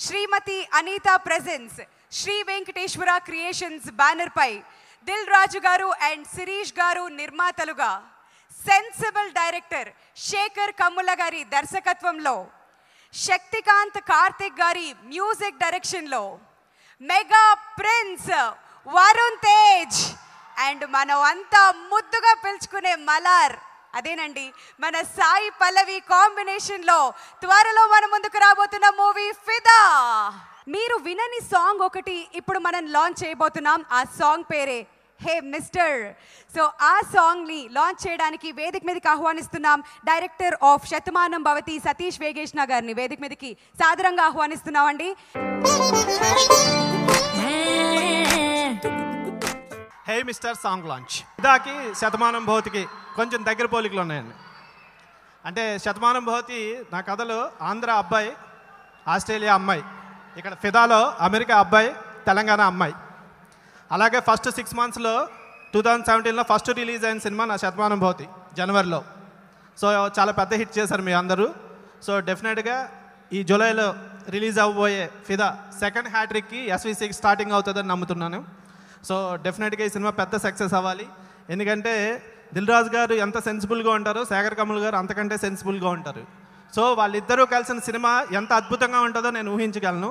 శ్రీమతి Anitha presents Sri Venkateswara creations banner పై Dil Raju garu and Shirish garu నిర్మాతలుగా, sensible director Sekhar Kammula గారి దర్శకత్వంలో, శక్తికాంత్ కార్తిక్ గారి మ్యూజిక్ డైరెక్షన్లో mega prince Varun Tej and మనం అంతా ముద్దుగా పిలుచుకునే మలార్, అదేనండి మన సాయి పల్లవి కాంబినేషన్లో త్వరలో మన ముందుకు రాబోతున్న మూవీ ఫిదా. మీరు వినని సాంగ్ ఒకటి ఇప్పుడు మనం లాంచ్ చేయబోతున్నాం. ఆ సాంగ్ పేరే హే మిస్టర్. సో ఆ సాంగ్ని లాంచ్ చేయడానికి వేదిక మీదకి ఆహ్వానిస్తున్నాం డైరెక్టర్ ఆఫ్ శతమానం భవతి సతీష్ వేగేష్ణ గారిని వేదిక మీదకి సాదరంగా ఆహ్వానిస్తున్నామండి. Hey mister song launch. ఫిదాకి శతమానం భవతికి కొంచెం దగ్గర పోలికలు ఉన్నాయండి. అంటే శతమానం భవతి నా కథలో ఆంధ్ర అబ్బాయి, ఆస్ట్రేలియా అమ్మాయి, ఇక్కడ ఫిదాలో అమెరికా అబ్బాయి, తెలంగాణ అమ్మాయి. అలాగే ఫస్ట్ 6 monthsలో 2017లో ఫస్ట్ రిలీజ్ అయిన సినిమా నా శతమానం భవతి జనవరిలో. సో చాలా పెద్ద హిట్ చేశారు మీ అందరూ. సో డెఫినెట్గా ఈ జూలైలో రిలీజ్ అవ్వబోయే ఫిదా సెకండ్ హ్యాట్రిక్కి SVCకి స్టార్టింగ్ అవుతుందని నమ్ముతున్నాను. సో డెఫినెట్గా ఈ సినిమా పెద్ద సక్సెస్ అవ్వాలి. ఎందుకంటే దిల్ రాజు గారు ఎంత సెన్సిబుల్గా ఉంటారో శేఖర్ కమ్ముల్ గారు అంతకంటే సెన్సిబుల్గా ఉంటారు. సో వాళ్ళిద్దరూ కలిసిన సినిమా ఎంత అద్భుతంగా ఉంటుందో నేను ఊహించగలను.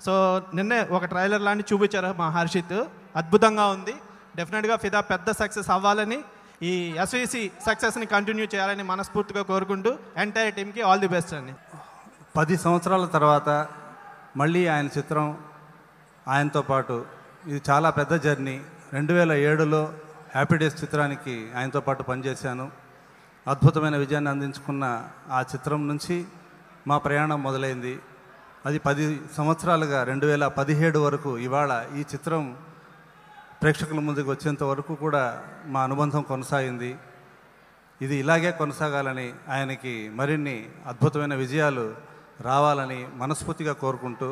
సో నిన్నే ఒక ట్రైలర్ లాంటి చూపించారు మా హర్షిత్, అద్భుతంగా ఉంది. డెఫినెట్గా ఫిదా పెద్ద సక్సెస్ అవ్వాలని, ఈ SVC సక్సెస్ని కంటిన్యూ చేయాలని మనస్ఫూర్తిగా కోరుకుంటూ ఎంటైర్ టీమ్కి ఆల్ ది బెస్ట్ అండి. 10 సంవత్సరాల తర్వాత మళ్ళీ ఆయన చిత్రం, ఆయనతో పాటు ఇది చాలా పెద్ద జర్నీ. 2007లో హ్యాపీ డేస్ చిత్రానికి ఆయనతో పాటు పనిచేశాను. అద్భుతమైన విజయాన్ని అందించుకున్న ఆ చిత్రం నుంచి మా ప్రయాణం మొదలైంది. అది 10 సంవత్సరాలుగా 2017 వరకు ఇవాళ ఈ చిత్రం ప్రేక్షకుల ముందుకు వచ్చేంత వరకు కూడా మా అనుబంధం కొనసాగింది. ఇది ఇలాగే కొనసాగాలని, ఆయనకి మరిన్ని అద్భుతమైన విజయాలు రావాలని మనస్ఫూర్తిగా కోరుకుంటూ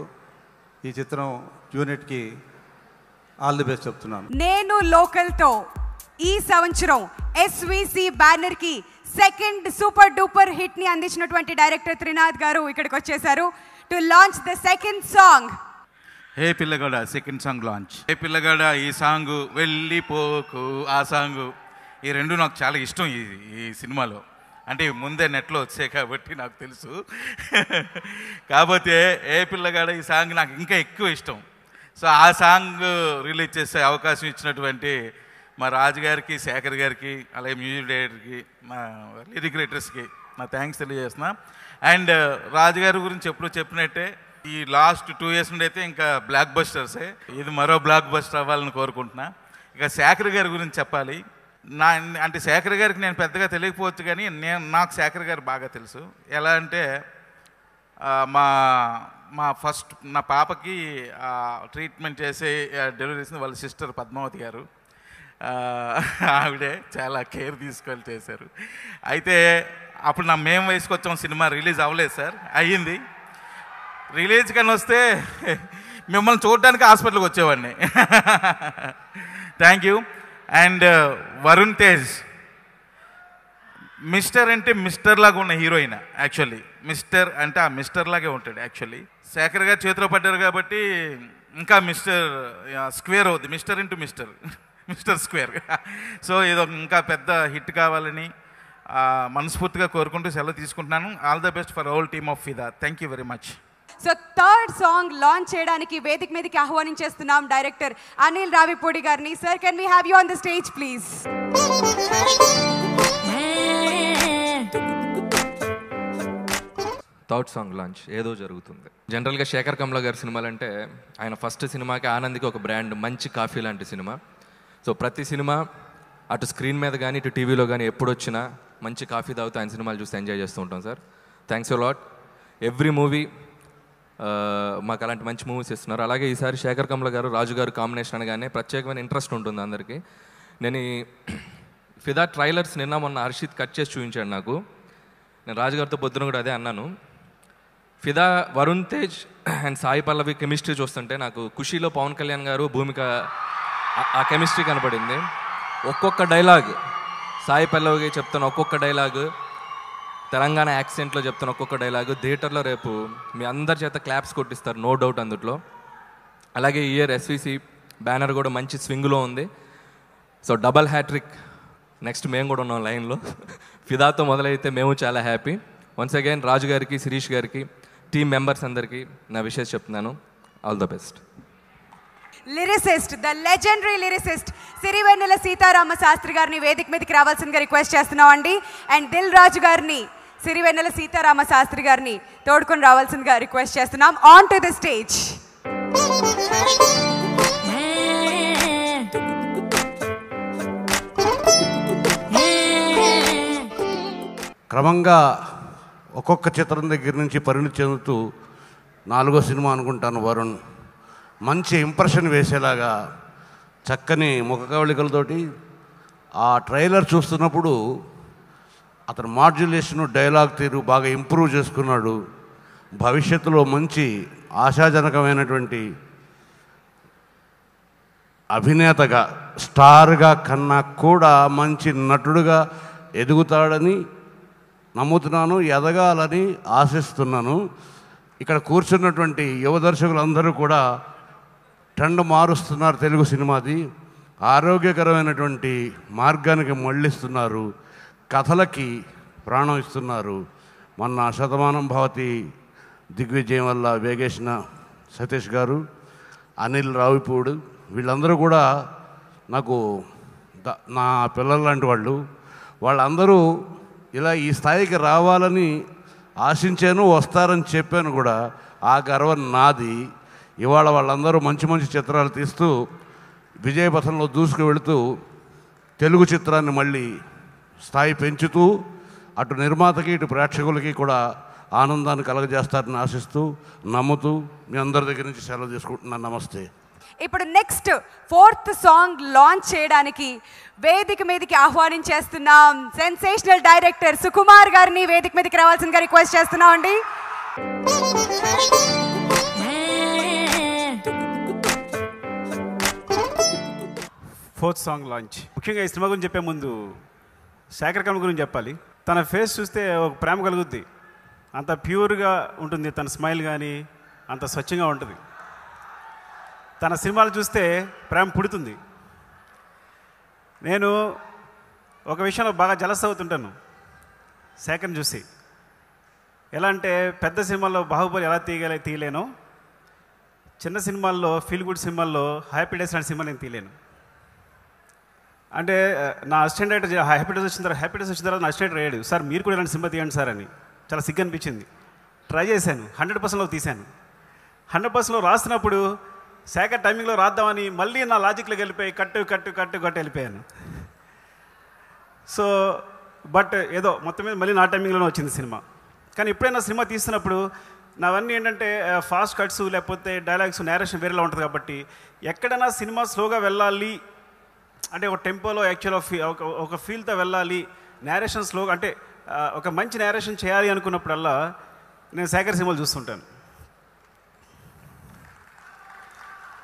ఈ చిత్రం యూనిట్కి ఆల్ ది బెస్ట్ చెప్తున్నాను. నేను లోకల్తో ఈ సంవత్సరం SVC బ్యానర్కి సెకండ్ సూపర్ డూపర్ హిట్ని అందించినటువంటి డైరెక్టర్ త్రినాథ్ గారు ఇక్కడికి వచ్చేసారు to launch the second song. Hey పిల్లగాడ సెకండ్ సాంగ్ లాంచ్. హే పిల్లగాడ ఈ సాంగ్, వెళ్ళిపోకు ఆ సాంగ్, ఈ రెండు నాకు చాలా ఇష్టం ఈ సినిమాలో. అంటే ముందే నెట్లో వచ్చాయి కాబట్టి నాకు తెలుసు. కాకపోతే ఏ పిల్లగాడ ఈ సాంగ్ నాకు ఇంకా ఎక్కువ ఇష్టం. సో ఆ సాంగ్ రిలీజ్ చేసే అవకాశం ఇచ్చినటువంటి మా రాజు గారికి, శేఖర్ గారికి, అలాగే మ్యూజిక్ డైరెక్టర్కి, మా లిరిక్ రైటర్స్కి నా థ్యాంక్స్ తెలియజేస్తున్నా. అండ్ రాజు గారి గురించి ఎప్పుడు చెప్పినట్టే ఈ లాస్ట్ 2 years నుండి అయితే ఇంకా బ్లాక్ బస్టర్సే, ఇది మరో బ్లాక్ బస్టర్ అవ్వాలని కోరుకుంటున్నా. ఇక శేఖర్ గారి గురించి చెప్పాలి. అంటే శేఖర్ గారికి నేను పెద్దగా తెలియకపోవచ్చు, కానీ నాకు శేఖర్ గారు బాగా తెలుసు. ఎలా అంటే మా ఫస్ట్ నా పాపకి ట్రీట్మెంట్ చేసే డెలివరీ చేసింది వాళ్ళ సిస్టర్ పద్మావతి గారు. ఆవిడే చాలా కేర్ తీసుకొని చేశారు. అయితే అప్పుడు మేము వయసుకు వచ్చాం, సినిమా రిలీజ్ అవ్వలేదు సార్, అయ్యింది. రిలీజ్ కానీ వస్తే మిమ్మల్ని చూడడానికి హాస్పిటల్కి వచ్చేవాడిని. Thank you. And Varun Tej mister అంటే మిస్టర్ లాగా ఉన్న హీరోయిన్. యాక్చువల్లీ మిస్టర్ అంటే ఆ మిస్టర్ లాగే ఉంటాడు. యాక్చువల్లీ శేఖర్ గారు చేతిలో పడ్డారు కాబట్టి ఇంకా మిస్టర్ స్క్వేర్ అవుద్ది, mister into mister square. So ఇది ఇంకా పెద్ద హిట్ కావాలని మనస్ఫూర్తిగా కోరుకుంటూ సెలవు తీసుకుంటున్నాను. All the best for whole team of Fidaa. Thank you very much. So third song launch చేయడానికి వేదిక మీదకి ఆహ్వానించేస్తున్నాం డైరెక్టర్ అనిల్ రావిపూడి గారిని. Sir, can we have you on the stage please? Third song launch ఏదో జరుగుతుంది. జనరల్గా శేఖర్ కమ్ల గారి సినిమాలు అంటే ఆయన ఫస్ట్ సినిమాకి ఆనంద్కి ఒక బ్రాండ్, మంచి కాఫీ లాంటి సినిమా. సో ప్రతి సినిమా అటు స్క్రీన్ మీద కానీ ఇటు టీవీలో కానీ ఎప్పుడు వచ్చినా మంచి కాఫీ తాగుతూ ఆయన సినిమాలు చూసి ఎంజాయ్ చేస్తూ ఉంటాం sir. Thanks a lot. Every movie మాకు అలాంటి మంచి మూవీస్ ఇస్తున్నారు. అలాగే ఈసారి శేఖర్ కమ్ల గారు, రాజు గారు కాంబినేషన్ అనగానే ప్రత్యేకమైన ఇంట్రెస్ట్ ఉంటుంది అందరికీ. నేను ఈ ఫిదా ట్రైలర్స్ నిన్న మొన్న హర్షిత్ కట్ చేసి చూపించాడు నాకు. నేను రాజుగారితో పొద్దున కూడా అదే అన్నాను. ఫిదా వరుణ్ తేజ్ అండ్ సాయి పల్లవి కెమిస్ట్రీ చూస్తుంటే నాకు ఖుషీలో పవన్ కళ్యాణ్ గారు, భూమిక ఆ కెమిస్ట్రీ కనపడింది. ఒక్కొక్క డైలాగ్ సాయి పల్లవికి చెప్తాను, ఒక్కొక్క డైలాగ్ తెలంగాణ యాక్సెంట్లో చెప్తున్న ఒక్కొక్క డైలాగు థియేటర్లో రేపు మీ అందరి చేత క్లాప్స్ కొట్టిస్తారు, నో డౌట్ అందుట్లో. అలాగే ఈ ఇయర్ ఎస్విసి బ్యానర్ కూడా మంచి స్వింగ్లో ఉంది. సో డబల్ హ్యాట్రిక్ నెక్స్ట్ మేము కూడా ఉన్నాం లైన్లో. ఫిదాతో మొదలైతే మేము చాలా హ్యాపీ. వన్స్ అగైన్ రాజు గారికి, శిరీష్ గారికి, టీమ్ మెంబర్స్ అందరికీ నా విషెస్ చెప్తున్నాను. All the best. Lyricist, the legendary lyricist Sirivennela Seetharama Sastry గారిని వేదిక మీదకి రావాల్సిందిగా రిక్వెస్ట్ చేస్తున్నాం అండి. అండ్ దిల్ రాజు గారిని, సిరివెన్నెల సీతారామ శాస్త్రి గారిని తోడుకొని రావాల్సిందిగా రిక్వెస్ట్ చేస్తున్నాం. On to the stage. క్రమంగా ఒక్కొక్క చిత్రం దగ్గర నుంచి పరిణితి చెందుతూ 4వ సినిమా అనుకుంటాను వరుణ్ మంచి ఇంప్రెషన్ వేసేలాగా చక్కని ముఖ కవళికలతోటి ఆ ట్రైలర్ చూస్తున్నప్పుడు అతను మాడ్యులేషను, డైలాగ్ తీరు బాగా ఇంప్రూవ్ చేసుకున్నాడు. భవిష్యత్తులో మంచి ఆశాజనకమైనటువంటి అభినేతగా, స్టార్గా కన్నా కూడా మంచి నటుడుగా ఎదుగుతాడని నమ్ముతున్నాను, ఎదగాలని ఆశిస్తున్నాను. ఇక్కడ కూర్చున్నటువంటి యువ దర్శకులందరూ కూడా ట్రెండ్ మారుస్తున్నారు. తెలుగు సినిమాది ఆరోగ్యకరమైనటువంటి మార్గానికి మళ్ళిస్తున్నారు, కథలకి ప్రాణం ఇస్తున్నారు. మొన్న శతమానం భవతి దిగ్విజయం వల్ల వేగేసిన సతీష్ గారు, అనిల్ రావిపూడు, వీళ్ళందరూ కూడా నాకు నా పిల్లలు లాంటి వాళ్ళు. వాళ్ళందరూ ఇలా ఈ స్థాయికి రావాలని ఆశించాను, వస్తారని చెప్పాను కూడా. ఆ గర్వం నాది. ఇవాళ వాళ్ళందరూ మంచి మంచి చిత్రాలు తీస్తూ విజయపథంలో దూసుకు వెళుతూ తెలుగు చిత్రాన్ని మళ్ళీ స్థాయి పెంచుతూ అటు నిర్మాతకి ఇటు ప్రేక్షకులకి కూడా ఆనందాన్ని కలగజేస్తారని ఆశిస్తూ, నమ్ముతూ మీ అందరి దగ్గర నుంచి సెలవు తీసుకుంటున్నాను. నమస్తే. ఇప్పుడు నెక్స్ట్ 4th సాంగ్ లాంచ్ చేయడానికి వేదిక మీదకి ఆహ్వానించేస్తున్నాం సెన్సేషనల్ డైరెక్టర్ సుకుమార్ గారిని వేదిక మీదకి రావాల్సిందిగా రిక్వెస్ట్ చేస్తున్నాం అండి. Fourth song launch. ముఖ్యంగా ఈ సినిమా గురించి చెప్పే ముందు శేఖర్ కమల్ గురించి చెప్పాలి. తన ఫేస్ చూస్తే ఒక ప్రేమ కలుగుద్ది. అంత ప్యూర్గా ఉంటుంది తన స్మైల్, కానీ అంత స్వచ్ఛంగా ఉంటుంది. తన సినిమాలు చూస్తే ప్రేమ పుడుతుంది. నేను ఒక విషయంలో బాగా జలస్ అవుతుంటాను శేఖర్ని చూసి. ఎలా అంటే పెద్ద సినిమాల్లో బాహుబలి ఎలా తీయలేనో, చిన్న సినిమాల్లో, ఫీల్ గుడ్ సినిమాల్లో హ్యాపీ డేస్ లాంటి సినిమా నేను తీయలేను. అంటే నా అసిస్టెంట్ డైరెక్టర్ హ్యాపీ డేస్ వచ్చిన తర్వాత నా అసిస్టెంట్ అయ్యాడు, సార్ మీరు కూడా ఇలాంటి సినిమా తీయండి సార్ అని. చాలా సిగ్గు అనిపించింది. ట్రై చేశాను, 100%లో తీశాను. 100%లో రాస్తున్నప్పుడు శేఖర్ టైమింగ్లో రాద్దామని మళ్ళీ నా లాజిక్లోకి వెళ్ళిపోయి కట్టు వెళ్ళిపోయాను. సో బట్ ఏదో మొత్తం మీద మళ్ళీ నా టైమింగ్లోనే వచ్చింది సినిమా. కానీ ఎప్పుడైనా సినిమా తీస్తున్నప్పుడు నావన్నీ ఏంటంటే ఫాస్ట్ కట్స్, లేకపోతే డైలాగ్స్, నేరేషన్ వేరేలా ఉంటుంది. కాబట్టి ఎక్కడైనా సినిమా స్లోగా వెళ్ళాలి అంటే ఒక టెంపోలో యాక్చువల్గా ఒక ఫీల్తో వెళ్ళాలి, నేరేషన్ స్లోగా అంటే ఒక మంచి నేరేషన్ చేయాలి అనుకున్నప్పుడల్లా నేను శేఖర్ సినిమాలు చూస్తుంటాను.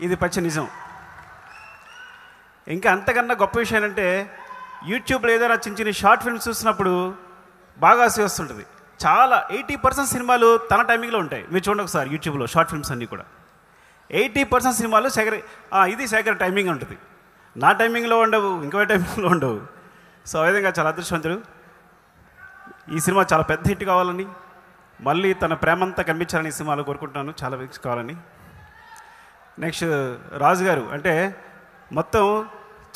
ఇది పచ్చి నిజం. ఇంకా అంతకన్నా గొప్ప విషయం ఏంటంటే యూట్యూబ్లో ఏదైనా చిన్న చిన్న షార్ట్ ఫిల్మ్స్ చూసినప్పుడు బాగా ఆశ వస్తుంటుంది. చాలా 80% సినిమాలు తన టైమింగ్లో ఉంటాయి. మీరు చూడండి ఒకసారి యూట్యూబ్లో షార్ట్ ఫిల్మ్స్ అన్నీ కూడా 80% సినిమాలు శేఖర్, ఇది శేఖర్ టైమింగ్ ఉంటుంది. నా టైమింగ్లో ఉండవు, ఇంకో టైమింగ్లో ఉండవు. సో ఆ విధంగా చాలా అదృష్టవంతుడు. ఈ సినిమా చాలా పెద్ద హిట్ కావాలని, మళ్ళీ తన ప్రేమంతా కనిపించాలని ఈ సినిమాలో కోరుకుంటున్నాను. చాలా వీక్స్ కావాలని. నెక్స్ట్ రాజు గారు అంటే మొత్తం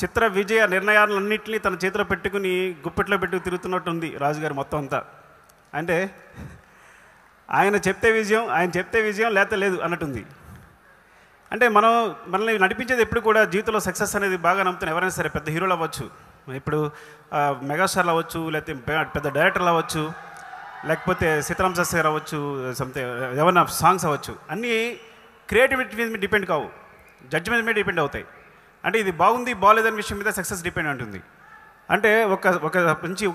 చిత్ర విజయ నిర్ణయాలన్నింటినీ తన చేతిలో పెట్టుకుని గుప్పెట్లో పెట్టుకు తిరుగుతున్నట్టుంది రాజుగారు మొత్తం అంతా. అంటే ఆయన చెప్తే విజయం లేకపోతే లేదు అన్నట్టుంది. అంటే మనల్ని నడిపించేది ఎప్పుడు కూడా జీవితంలో సక్సెస్ అనేది బాగా నమ్ముతాను. ఎవరైనా సరే పెద్ద హీరోలు అవ్వచ్చు, ఇప్పుడు మెగాస్టార్లు అవ్వచ్చు, లేకపోతే పెద్ద డైరెక్టర్లు అవ్వచ్చు, లేకపోతే సీతారాం శాస్త్రి గారు అవ్వచ్చు, సంథింగ్ ఏమైనా సాంగ్స్ అవ్వచ్చు. అన్నీ క్రియేటివిటీ మీద డిపెండ్ కావు, జడ్జిమెంట్ మీద డిపెండ్ అవుతాయి. అంటే ఇది బాగుంది బాగోలేదనే విషయం మీద సక్సెస్ డిపెండ్ ఉంటుంది. అంటే ఒక మంచి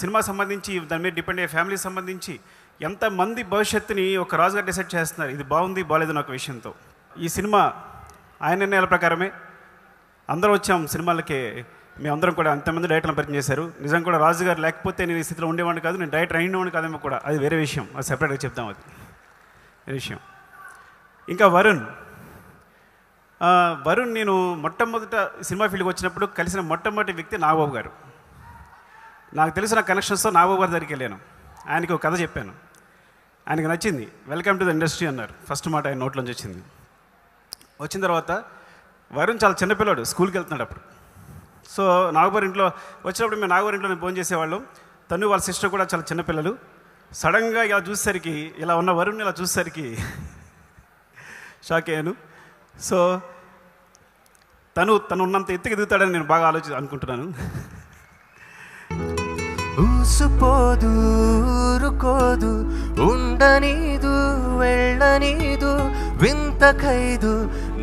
సినిమా సంబంధించి దాని మీద డిపెండ్ అయ్యే ఫ్యామిలీకి సంబంధించి ఎంతమంది భవిష్యత్తుని ఒక రాజుగారు డిసైడ్ చేస్తున్నారు ఇది బాగుంది బాగోలేదని ఒక విషయంతో. ఈ సినిమా ఆయన నిర్ణయాల ప్రకారమే అందరూ వచ్చాం సినిమాలకి మేమందరం కూడా అంతమంది డైరెక్టర్లను పరిచయం చేశారు. నిజం కూడా రాజు గారు లేకపోతే నేను ఈ స్థితిలో ఉండేవాడిని కాదు, నేను డైరెక్టర్ అయినవాడిని కాదేమో కూడా. అది వేరే విషయం, అది సెపరేట్గా చెప్తాం, అది వేరే విషయం. ఇంకా వరుణ్ నేను మొట్టమొదట సినిమా ఫీల్డ్కి వచ్చినప్పుడు కలిసిన మొట్టమొదటి వ్యక్తి నాగబాబు గారు. నాకు తెలిసిన కనెక్షన్స్తో నాగబాబు గారి దగ్గరికి వెళ్ళాను. ఆయనకి ఒక కథ చెప్పాను, ఆయనకి నచ్చింది. వెల్కమ్ టు ద ఇండస్ట్రీ అన్నారు. ఫస్ట్ మాట ఆయన నోట్లోంచి వచ్చింది. వచ్చిన తర్వాత వరుణ్ చాలా చిన్నపిల్లాడు, స్కూల్కి వెళ్తున్నాడు అప్పుడు. సో నాగబాబు ఇంట్లో వచ్చినప్పుడు మేము నాగబాబు ఇంట్లో ఫోన్ చేసేవాళ్ళం. తను వాళ్ళ సిస్టర్ కూడా చాలా చిన్నపిల్లలు. సడన్గా ఇలా చూసేసరికి, ఇలా ఉన్న వరుణ్ ఇలా చూసేసరికి షాక్ అయ్యాను. సో తను ఉన్నంత ఎత్తుకు ఎదుగుతాడని నేను బాగా అనుకుంటున్నాను. ఊసుపోదు ఊరుకోదు ఉండనీదు వెళ్ళనీదు వింత ఖైదు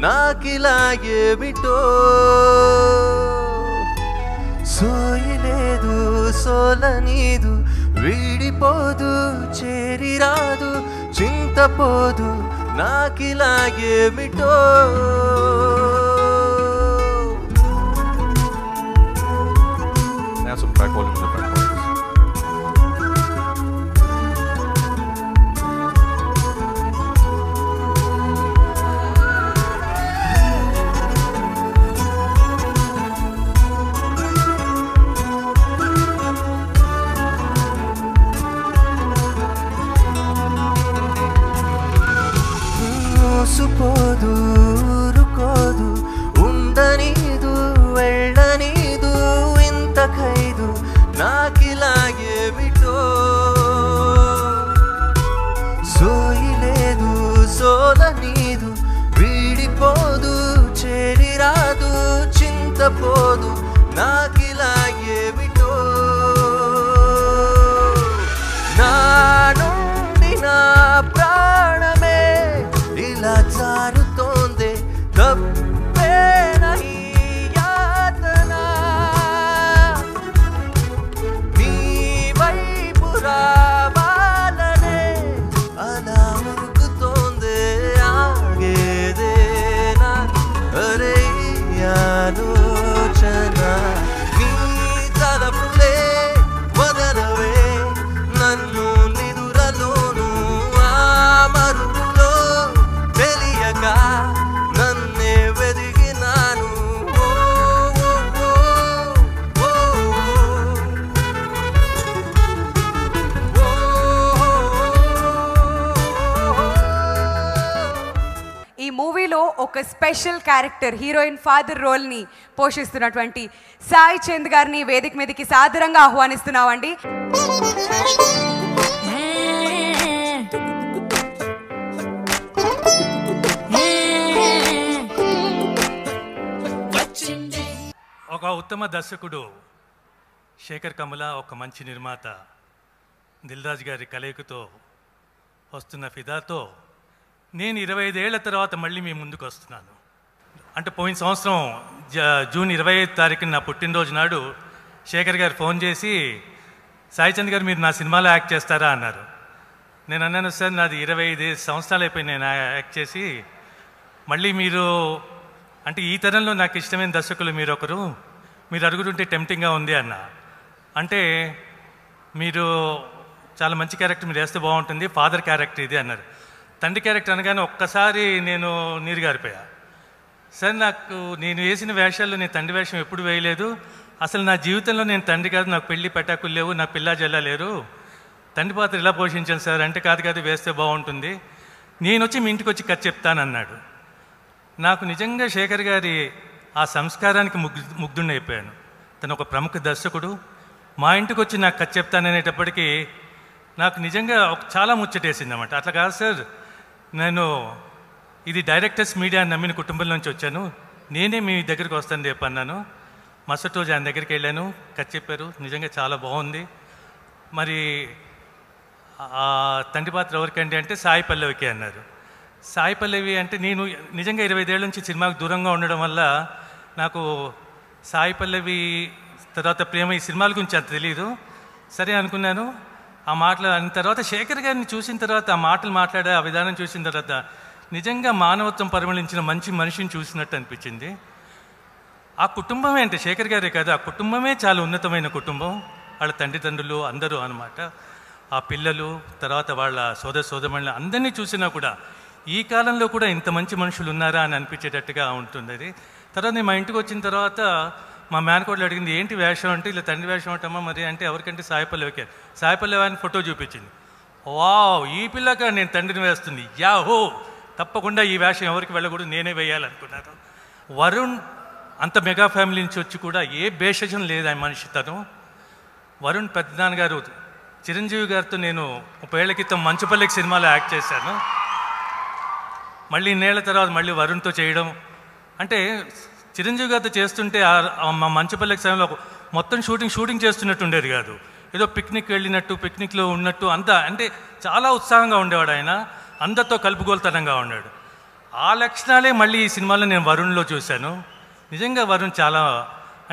నాకిలా ఏమిటో సోయలేదు సోలనీదు వీడిపోదు చేరిరాదు చింతపోదు నాకిలా ఏమిటో some track volumes and track volumes. ఊసుపోదు ఊరుకోదు ఉండనీదు వెళ్ళనీదు ఇంత ఖైదు నాకిలా ఏమిటో సోయిలేదు సోలనీదు వీడిపోదు చేరిరాదు చింతపోదు నాకిలా ఏమిటో నా నుండి నా ప్రాణమే ఇలా జారుతోందే తప్పేనై యాతన నీ వైపు రావాలనే అలా ఉరుకుతోందే ఆగేదేనా అరే ఆలోచన నీ తలపులే వదలవే నన్ను నిదురలోను ఆ మరుపులో తెలియక నన్నే వెదిగినాను ఓ ఓ ఓ ఈ మూవీలో ఒక స్పెషల్ క్యారెక్టర్ హీరోయిన్ ఫాదర్ రోల్ని పోషిస్తున్నటువంటి సాయి చంద్ గారిని వేదిక మీదకి సాదరంగా ఆహ్వానిస్తున్నామండి. ఒక ఉత్తమ దర్శకుడు శేఖర్ కమల, ఒక మంచి నిర్మాత దిల్ రాజు గారి కలయికతో వస్తున్న ఫిదాతో నేను 25 ఏళ్ల తర్వాత మళ్ళీ మీ ముందుకు వస్తున్నాను. అంటే పోయిన సంవత్సరం జూన్ 25 తారీఖున నా పుట్టినరోజు నాడు శేఖర్ గారు ఫోన్ చేసి, సాయి చంద్ గారు మీరు నా సినిమాలో యాక్ట్ చేస్తారా అన్నారు. నేను అన్నాను, సార్ నాది 25 సంవత్సరాలు అయిపోయి నేను యాక్ట్ చేసి, మళ్ళీ మీరు అంటే ఈ తరంలో నాకు ఇష్టమైన దర్శకులు మీరు ఒకరు, మీరు అడుగుతుంటే టెంప్టింగ్గా ఉంది అన్న. అంటే మీరు చాలా మంచి క్యారెక్టర్ మీరు వేస్తే బాగుంటుంది, ఫాదర్ క్యారెక్టర్ ఇది అన్నారు. తండ్రి క్యారెక్టర్ అనగానే ఒక్కసారి నేను నీరు గారిపోయా. సార్ నాకు నేను వేసిన వేషాల్లో నేను తండ్రి వేషం ఎప్పుడు వేయలేదు, అసలు నా జీవితంలో నేను తండ్రి కాదు, నాకు పెళ్ళి పెటాకులు లేవు, నాకు పిల్ల జల్ల లేరు, తండ్రి పాత్ర ఇలా పోషించాను సార్ అంటే కాదు వేస్తే బాగుంటుంది, నేను వచ్చి మీ ఇంటికి వచ్చి కథ చెప్తానన్నాడు. నాకు నిజంగా శేఖర్ గారి ఆ సంస్కారానికి ముగ్ధుడిని అయిపోయాను. తను ఒక ప్రముఖ దర్శకుడు, మా ఇంటికి వచ్చి నాకు కథ చెప్తాననేటప్పటికీ నాకు నిజంగా చాలా ముచ్చటేసింది అన్నమాట. అట్లా కాదు సార్, నేను ఇది డైరెక్టర్స్ మీడియా నమ్మిన కుటుంబం నుంచి వచ్చాను, నేనే మీ దగ్గరికి వస్తాను రేపు అన్నాను. మరుసటి రోజు ఆయన దగ్గరికి వెళ్ళాను, కథ చెప్పారు, నిజంగా చాలా బాగుంది. మరి ఆ తండ్రి పాత్ర ఎవరికండి అంటే సాయి పల్లవికి అన్నారు. సాయి పల్లవి అంటే నేను నిజంగా 25 ఏళ్ళ నుంచి సినిమాకు దూరంగా ఉండడం వల్ల నాకు సాయి పల్లవి తర్వాత ప్రేమ ఈ సినిమాల గురించి అంత తెలియదు. సరే అనుకున్నాను. ఆ మాటలు అన్న తర్వాత శేఖర్ గారిని చూసిన తర్వాత, ఆ మాటలు మాట్లాడే ఆ విధానం చూసిన తర్వాత నిజంగా మానవత్వం పరిమళించిన మంచి మనిషిని చూసినట్టు అనిపించింది. ఆ కుటుంబమే అంటే శేఖర్ గారే కాదు, ఆ కుటుంబమే చాలా ఉన్నతమైన కుటుంబం. వాళ్ళ తండ్రిదండ్రులు అందరూ అనమాట. ఆ పిల్లలు, తర్వాత వాళ్ళ సోదరమణులు అందరినీ చూసినా కూడా ఈ కాలంలో కూడా ఇంత మంచి మనుషులు ఉన్నారా అని అనిపించేటట్టుగా ఉంటుంది అది. తర్వాత నేను మా ఇంటికి వచ్చిన తర్వాత మా మేనకోడలు అడిగింది, ఏంటి వేషం అంటే, ఇలా తండ్రి వేషం అంటమ్మా మరి అంటే, ఎవరికంటే సాయిపల్లవికే. సాయిపల్లవి అని ఫోటో చూపించింది. వావ్, ఈ పిల్లక నేను తండ్రిని వేస్తుంది, యాహో, తప్పకుండా ఈ వేషం ఎవరికి వెళ్ళకూడదు, నేనే వేయాలనుకున్నాను. వరుణ్ అంత మెగా ఫ్యామిలీ నుంచి వచ్చి కూడా ఏ భేషజం లేదు ఆయన మనిషి తను. వరుణ్ పెద్దనాన్నగారు చిరంజీవి గారితో నేను 30 ఏళ్ల క్రితం మంచుపల్లికి సినిమాలో యాక్ట్ చేశాను. మళ్ళీ ఇన్నేళ్ల తర్వాత మళ్ళీ వరుణ్తో చేయడం అంటే, చిరంజీవి గారితో చేస్తుంటే మా మంచుపల్లికి సమయంలో మొత్తం షూటింగ్ చేస్తున్నట్టు ఉండేది కాదు. ఏదో పిక్నిక్ వెళ్ళినట్టు, పిక్నిక్లో ఉన్నట్టు అంతా, అంటే చాలా ఉత్సాహంగా ఉండేవాడు ఆయన, అందరితో కలుపుగోలుతనంగా ఉన్నాడు. ఆ లక్షణాలే మళ్ళీ ఈ సినిమాలో నేను వరుణ్లో చూశాను. నిజంగా వరుణ్ చాలా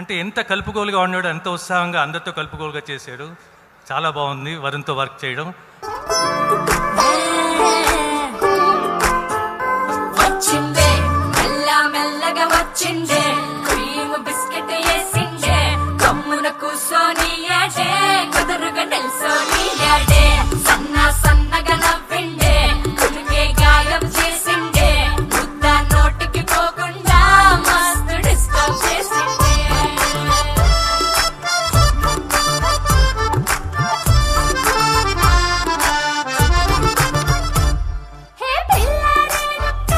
అంటే ఎంత కలుపుగోలుగా ఉన్నాడు, ఎంత ఉత్సాహంగా అందరితో కలుపుగోలుగా చేశాడు. చాలా బాగుంది వరుణ్తో వర్క్ చేయడం. వచ్చిందే మెల్లగా వచ్చిందే, క్రీమ్ బిస్కెట్ వేసిందే, కమ్మున కూసోని యాడే, కుదురుగా నిల్సోని యాడే, సన్నగా నవ్విండే, కులికే గాయం చేసిండే, ముద్ద నోటికి పోకుండా మస్తు డిస్టర్బ్ చేసిండే. హే పిల్లారేనక్క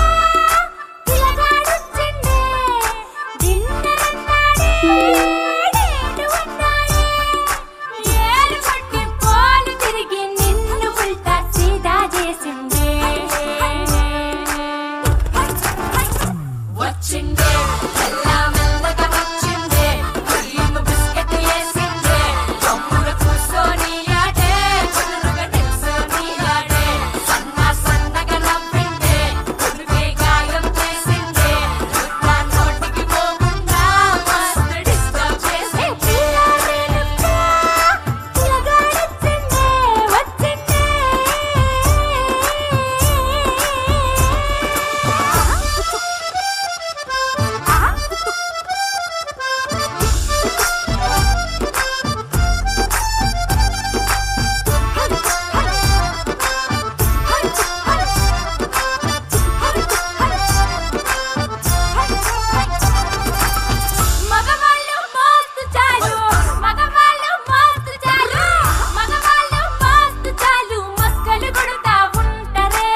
పిల్లగాడొచ్చిండే, డిన్నర్ అన్నాడే, డేటు అన్నాడే, ఏలు పట్టి పోలు తిరిగి నిన్ను ఉల్టా సీదా చేసిండే. వచ్చిండే మెల్లగా వచ్చిండే, క్రీమ్ బిస్కెట్ వేసిండే, కమ్మున కూసోని యాడే, కుదురుగా నిల్సోని యాడే, సన్నగా నవ్విండే, కులికే గాయం చేసిండే, ముద్ద నోటికి పోకుండా మస్తు డిస్టర్బ్ చేసిండే. పిల్లగాడొచ్చిండే, వచ్చిండే. మగవాళ్ళు మస్తు చాలు, మగవాళ్ళు మస్తు చాలు, మగవాళ్ళు మస్తు చాలు, మస్కలు కొడుతా ఉంటారే,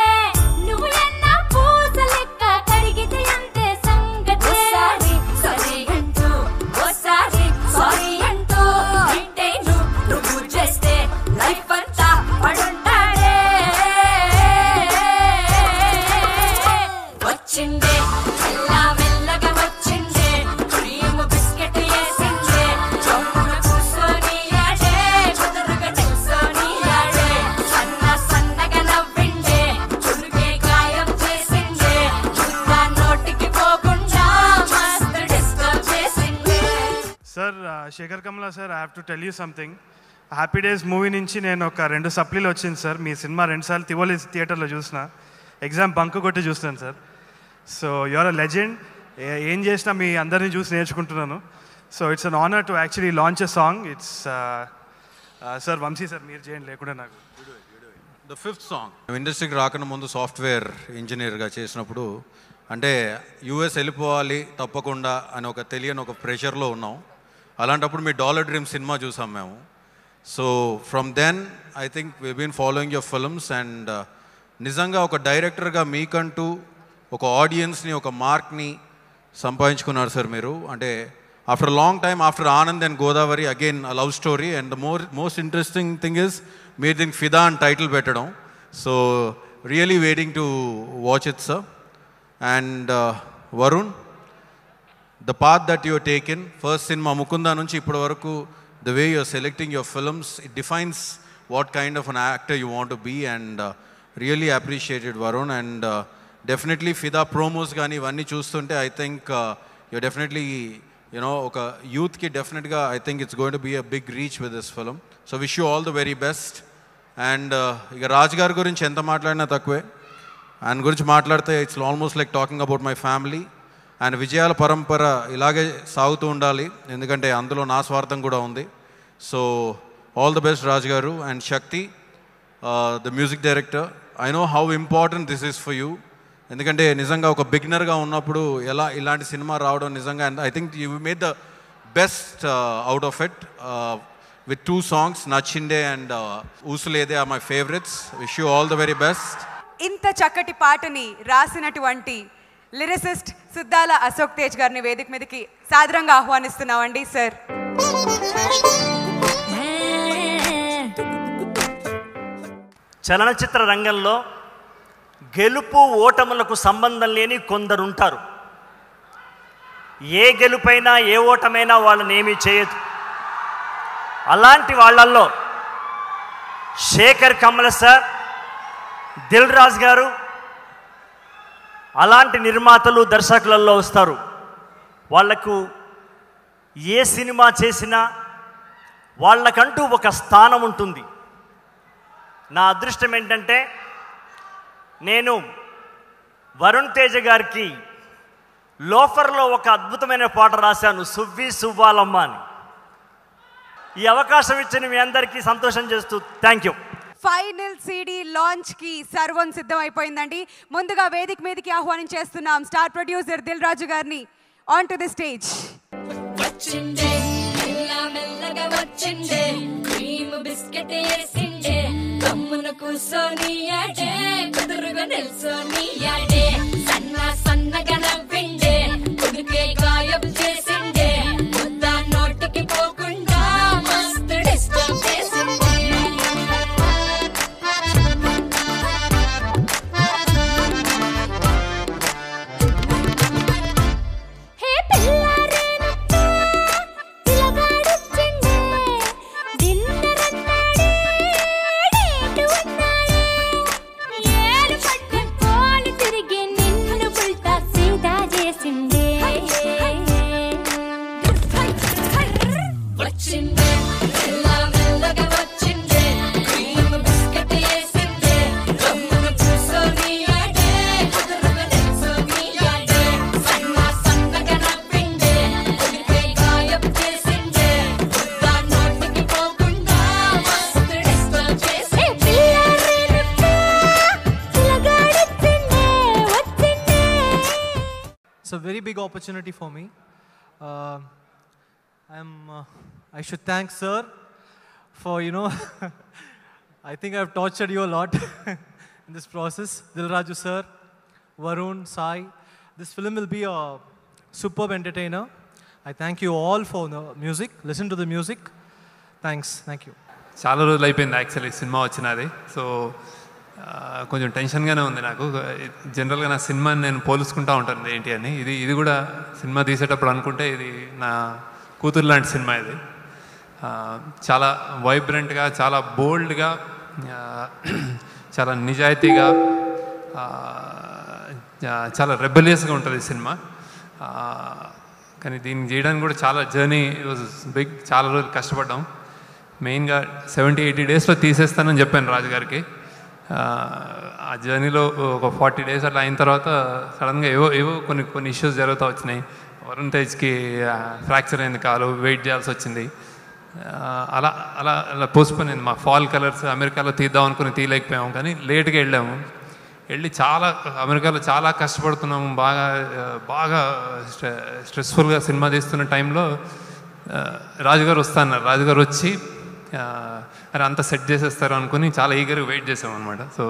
నువ్వు ఎన్న పూస లెక్క కడిగితే అంతే సంగతి. ఓసారి సారీ అంటూ, ఓసారి సారీ అంటూ, ఇంటేను నువ్వు చేస్తే లైఫ్ అంతా పడుంటాడే. వచ్చిండే మెల్లగా వచ్చిండే, క్రీమ్ బిస్కెట్ వేసిండే, చౌన కూసోని యాడే, కుదురుగా నిల్సోని యాడే, సన్నగా నవ్విండే, చురుకే గాయం చేసిండే, ముద్ద నోటికి పోకుండా మస్తు డిస్టర్బ్ చేసిండే. Sir Sekhar Kamala sir, I have to tell you something. Happy days movie నుంచి నేను ఒక 2 సప్లీలు వచ్చింది సార్. మీ సినిమా 2 సార్లు తివోలి థియేటర్లో చూసిన, ఎగ్జామ్ బంక్ కొట్టి చూస్తాను sir. So you're a legend. ఏం చేసినా మీ అందరినీ చూసి నేర్చుకుంటున్నాను. So it's an honour to actually launch a song. It's sir Vamsi sir మీరు చేయండి, లేకుండా నాకు. ద 5th సాంగ్ ఇండస్ట్రీకి రాకన్నా ముందు సాఫ్ట్వేర్ ఇంజనీర్గా చేసినప్పుడు, అంటే యూఎస్ వెళ్ళిపోవాలి తప్పకుండా అని ఒక తెలియని ఒక ప్రెషర్లో ఉన్నాం. అలాంటప్పుడు మీ డాలర్ డ్రీమ్ సినిమా చూసాం మేము. So from then I think we been following your films. And నిజంగా ఒక డైరెక్టర్గా మీకంటూ ఒక ఆడియన్స్ని, ఒక మార్క్ని సంపాదించుకున్నారు సార్ మీరు. అంటే after long time, after Anand and Godavari, again a love story. And the most interesting thing is మీరు దీనికి ఫిదా అని టైటిల్ పెట్టడం. So really waiting to watch it sir. And Varun, the path that you have taken, first cinema Mukunda nunchi ippadi varaku, the way you are selecting your films, it defines what kind of an actor you want to be. And really appreciated Varun. And definitely Fida promos gaani ivanni chustunte, I think you're definitely, you know, oka youth ki definitely ga I think it's going to be a big reach with this film. So wish you all the very best. And iga Raj garu gurinchi enta maatladina takkave, ఆయన గురించి మాట్లాడితే it's almost like talking about my family. ఆయన విజయాల పరంపర ఇలాగే సాగుతూ ఉండాలి, ఎందుకంటే అందులో నా స్వార్థం కూడా ఉంది. So all the best Raju garu and Shakti, the music director. I know how important this is for you, ఎందుకంటే నిజంగా ఒక బిగినర్గా ఉన్నప్పుడు ఎలా ఇలాంటి సినిమా రావడం నిజంగా, and I think you made the best out of it with 2 songs, Nachinde and Usulede are my favorites. Wish you all the very best. ఇంత చక్కటి పాటని రాసినటువంటి లిరిసిస్ట్ సుద్దాల అశోక్ తేజ్ గారిని వేదిక మీదకి సాదరంగా ఆహ్వానిస్తున్నామండి సార్. చలనచిత్ర రంగంలో గెలుపు ఓటములకు సంబంధం లేని కొందరుంటారు. ఏ గెలుపైనా ఏ ఓటమైనా వాళ్ళని ఏమీ చేయదు. అలాంటి వాళ్ళల్లో శేఖర్ కమల సార్, దిల్ రాజు గారు అలాంటి నిర్మాతలు దర్శకులలో వస్తారు. వాళ్లకు ఏ సినిమా చేసినా వాళ్ళకంటూ ఒక స్థానం ఉంటుంది. నా అదృష్టం ఏంటంటే నేను వరుణ్ తేజ గారికి లోఫర్లో ఒక అద్భుతమైన పాట రాశాను, సువ్వి సువ్వాలమ్మ అని. ఈ అవకాశం ఇచ్చిన మీ అందరికీ సంతోషం చేస్తూ thank you. Final CD launch కి సర్వం సిద్ధమైపోయిందండి. ముందుగా వేదిక మీదకి ఆహ్వానించేస్తున్నాం స్టార్ ప్రొడ్యూసర్ దిల్ రాజు గారిని ఆన్ టు ది స్టేజ్. వచ్చిండే మెల్లగా వచ్చిండే, క్రీమ్ బిస్కెట్ వేసిండే, కమ్మున కూసోని ఆడే, కుదురుగా నిల్సోని ఆడే, సన్నగా నవ్విండే, కొడుకే గాయబ్ చేసిండే, ముద్ద నోటికి పోకుండా మస్తు డిస్టర్బ్ చేసిండే. It's a very big opportunity for me. I should thank sir for, I think I've tortured you a lot in this process. Dil Raju sir, Varun, Sai. This film will be a superb entertainer. I thank you all for the music. Listen to the music. Thanks. Thank you. చాలా రోజులు అయిపోయింది actually cinema వచ్చినది. So కొంచెం టెన్షన్గానే ఉంది నాకు. జనరల్గా నా సినిమాని నేను పోల్చుకుంటూ ఉంటాను ఏంటి అని. ఇది కూడా సినిమా తీసేటప్పుడు అనుకుంటే ఇది నా కూతురు లాంటి సినిమా. ఇది చాలా వైబ్రెంట్గా, చాలా బోల్డ్గా, చాలా నిజాయితీగా, చాలా రెబెలియస్గా ఉంటుంది ఈ సినిమా. కానీ దీన్ని చేయడానికి కూడా చాలా జర్నీ వాజ్ బిగ్. చాలా రోజులు కష్టపడ్డాం. మెయిన్గా 70-80 డేస్లో తీసేస్తానని చెప్పాను రాజు గారికి. ఆ జర్నీలో ఒక 40 డేస్ అట్లా అయిన తర్వాత సడన్గా ఏవో కొన్ని ఇష్యూస్ జరుగుతూ వచ్చినాయి. వరుణ్ తేజ్కి ఫ్రాక్చర్ అయింది కాలు, వెయిట్ చేయాల్సి వచ్చింది. అలా అలా అలా పోస్ట్పోన్ అయింది. మా ఫాల్ కలర్స్ అమెరికాలో తీద్దాం అనుకుని తీయలేకపోయాము, కానీ లేట్గా వెళ్ళి అమెరికాలో చాలా కష్టపడుతున్నాము. బాగా స్ట్రెస్ఫుల్గా సినిమా తీస్తున్న టైంలో రాజుగారు వస్తున్నారు. రాజుగారు వచ్చి అరే అంతా సెట్ చేసేస్తారు అనుకుని చాలా ఈగర్గా వెయిట్ చేసామన్నమాట. సో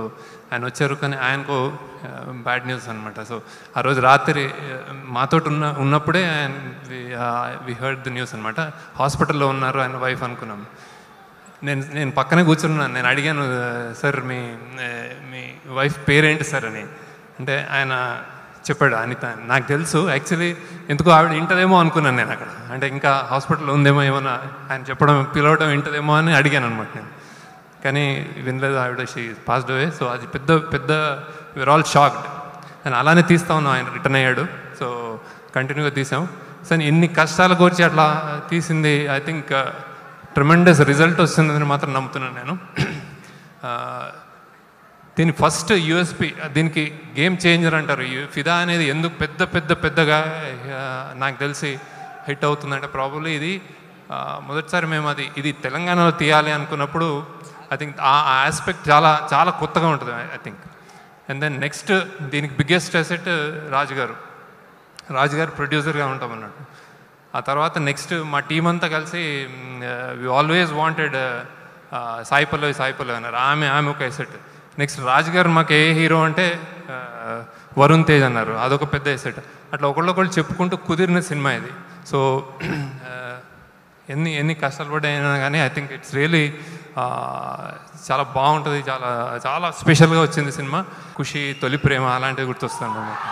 ఆయన వచ్చారు, కానీ ఆయనకు బ్యాడ్ న్యూస్ అనమాట. సో ఆ రోజు రాత్రి మాతో ఉన్నప్పుడే వి హర్డ్ ది న్యూస్ అనమాట. హాస్పిటల్లో ఉన్నారు ఆయన వైఫ్ అనుకున్నాం. నేను పక్కనే కూర్చున్నాను. నేను అడిగాను, సార్ మీ వైఫ్ పేరేంటి సార్ అని. అంటే ఆయన చెప్పాడు అనిత. నాకు తెలుసు యాక్చువల్లీ, ఎందుకో ఆవిడ వింటదేమో అనుకున్నాను నేను అక్కడ. అంటే ఇంకా హాస్పిటల్లో ఉందేమో ఏమన్నా ఆయన పిలవడం వింటదేమో అని అడిగాను అనమాట నేను. కానీ వినలేదు ఆవిడ. She passed away. సో అది పెద్ద విఆర్ ఆల్ షాక్డ్. నేను అలానే తీస్తా ఉన్నాం. ఆయన రిటర్న్ అయ్యాడు. సో కంటిన్యూగా తీసాం. సో ఎన్ని కష్టాలు కోర్చి అట్లా తీసింది. ఐ థింక్ ట్రెమెండస్ రిజల్ట్ వస్తుందని మాత్రం నమ్ముతున్నాను నేను. దీని ఫస్ట్ యూఎస్పి, దీనికి గేమ్ చేంజర్ అంటారు. ఫిదా అనేది ఎందుకు పెద్దగా నాకు తెలిసి హిట్ అవుతుందంటే ప్రాబబ్లీ ఇది మొదటిసారి మేము ఇది తెలంగాణలో తీయాలి అనుకున్నప్పుడు ఐ థింక్ ఆ ఆస్పెక్ట్ చాలా కొత్తగా ఉంటుంది I think. And then next దీనికి బిగ్గెస్ట్ అసెట్ రాజు గారు ప్రొడ్యూసర్గా ఉంటాం అన్నట్టు. ఆ తర్వాత నెక్స్ట్ మా టీం అంతా కలిసి we always wanted Sai Pallavi అన్నారు. ఆమె ఒక ఎసెట్. నెక్స్ట్ రాజు గారు మాకు ఏ హీరో అంటే వరుణ్ తేజ్ అన్నారు, అదొక పెద్ద ఎసెట్. అట్లా ఒకళ్ళు చెప్పుకుంటూ కుదిరిన సినిమా ఇది. సో ఎన్ని కష్టాలు పడ్డాయినా కానీ ఐ థింక్ ఇట్స్ రియలీ చాలా బాగుంటుంది, చాలా స్పెషల్గా వచ్చింది సినిమా. ఖుషి, తొలి ప్రేమ అలాంటివి గుర్తొస్తాను నాకు.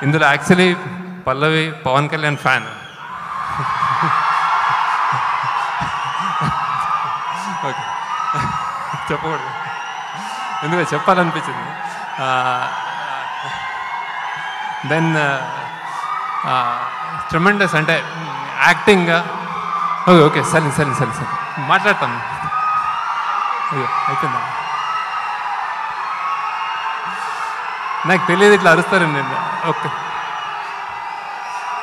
ఇందులో యాక్చువల్లీ పల్లవి పవన్ కళ్యాణ్ ఫ్యాన్. ఓకే, చెప్పకూడదు, ఎందుకంటే చెప్పాలనిపించింది. దెన్ ట్రెమెండస్ అంటే యాక్టింగ్గా ఓకే సరే మాట్లాడతాను. అయిపోయిందా? నాకు తెలియదు ఇట్లా అరుస్తారు నేను. ఓకే,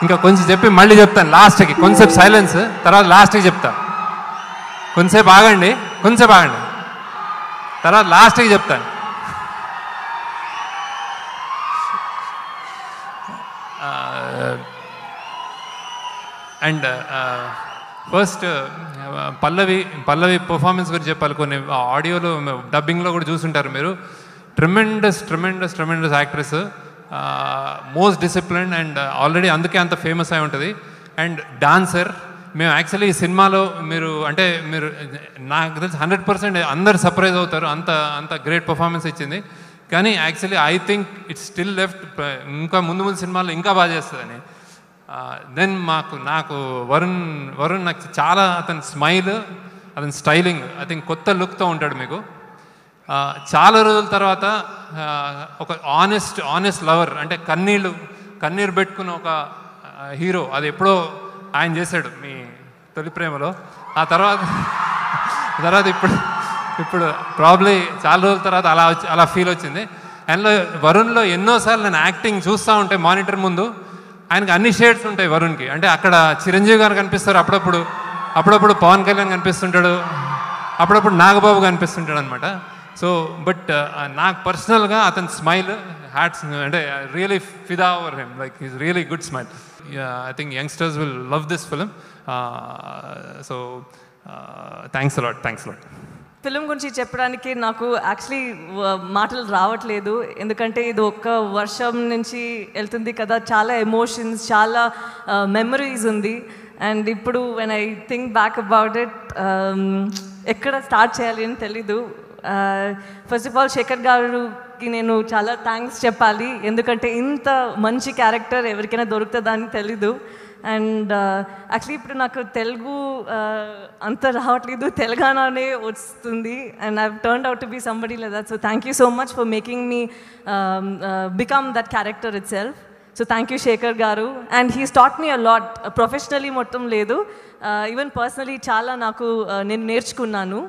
ఇంకా కొంచెం చెప్పి మళ్ళీ చెప్తాను లాస్ట్కి. కొంచెంసేపు సైలెన్స్, తర్వాత లాస్ట్కి చెప్తా. కొంచెంసేపు ఆగండి, తర్వాత లాస్ట్కి చెప్తాను. అండ్ ఫస్ట్ పల్లవి పర్ఫార్మెన్స్ గురించి చెప్పాలి. కొన్ని ఆడియోలో డబ్బింగ్లో కూడా చూసుంటారు మీరు. Tremendous actress, most discipline and already అందుకే అంత ఫేమస్ అయి ఉంటుంది. And dancer. మేము యాక్చువల్లీ ఈ సినిమాలో మీరు నాకు తెలిసి 100% అందరు సర్ప్రైజ్ అవుతారు, అంత గ్రేట్ పర్ఫార్మెన్స్ ఇచ్చింది. కానీ actually I think it's still left, ఇంకా ముందు సినిమాల్లో ఇంకా బాగా చేస్తుందని. దెన్ నాకు వరుణ్ నాకు చాలా, అతని స్మైల్, అతని స్టైలింగ్ ఐ థింక్ కొత్త లుక్తో ఉంటాడు మీకు. చాలా రోజుల తర్వాత ఒక ఆనెస్ట్ లవర్, అంటే కన్నీరు పెట్టుకున్న ఒక హీరో, అది ఎప్పుడో ఆయన చేశాడు మీ తొలి ప్రేమలో. ఆ తర్వాత ఇప్పుడు ప్రాబ్లీ చాలా రోజుల తర్వాత అలా ఫీల్ వచ్చింది. అండ్లో వరుణ్లో ఎన్నోసార్లు నేను యాక్టింగ్ చూస్తూ ఉంటే మానిటర్ ముందు, ఆయనకి అన్ని షేడ్స్ ఉంటాయి వరుణ్కి. అంటే అక్కడ చిరంజీవి గారు కనిపిస్తారు, అప్పుడప్పుడు పవన్ కళ్యాణ్ కనిపిస్తుంటాడు, అప్పుడప్పుడు నాగబాబు కనిపిస్తుంటాడు అనమాట. సో బట్ నాకు పర్సనల్గా అతని స్మైల్ హ్యాట్స్, అంటే రియలీ ఫిదా over him, like is really good smile. I think youngsters will love this film. So thanks a lot. Film గురించి చెప్పడానికి నాకు యాక్చువల్లీ మాటలు రావట్లేదు, ఎందుకంటే ఇది ఒక్క వర్షం నుంచి వెళ్తుంది కదా, చాలా ఎమోషన్స్, చాలా మెమరీస్ ఉంది. అండ్ ఇప్పుడు when I think back about it, ఎక్కడ స్టార్ట్ చేయాలి అని తెలీదు. ఫస్ట్ ఆఫ్ ఆల్ శేఖర్ గారికి నేను చాలా థ్యాంక్స్ చెప్పాలి, ఎందుకంటే ఇంత మంచి క్యారెక్టర్ ఎవరికైనా దొరుకుతుందని తెలీదు. అండ్ యాక్చువల్లీ ఇప్పుడు నాకు తెలుగు అంత రావట్లేదు, తెలంగాణనే వస్తుంది. And I turned out to be somebody like that. So thank you so much for making me become that character itself. So thank you Sekhar garu. And he's taught me a lot, professionally మొత్తం లేదు, even personally చాలా నేను నేర్చుకున్నాను.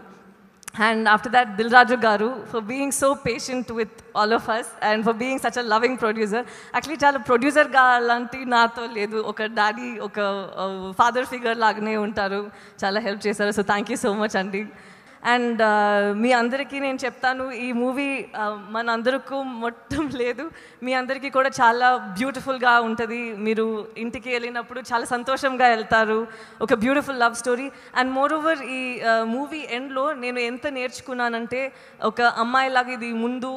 And after that, Dil Raju Garu, for being so patient with all of us and for being such a loving producer. Actually, chala producer ga lanti nato ledu, oka daddy, oka father figure lagne untaru, chala help chesaru. So thank you so much andi. And మీ అందరికీ నేను చెప్తాను, ఈ movie మన అందరికీ మొత్తం లేదు, మీ అందరికీ కూడా చాలా బ్యూటిఫుల్గా ఉంటుంది. మీరు ఇంటికి వెళ్ళినప్పుడు చాలా సంతోషంగా వెళ్తారు. ఒక beautiful love story. And more over ఈ మూవీ ఎండ్లో నేను ఎంత నేర్చుకున్నానంటే, ఒక అమ్మాయిలాగా ఇది ముందు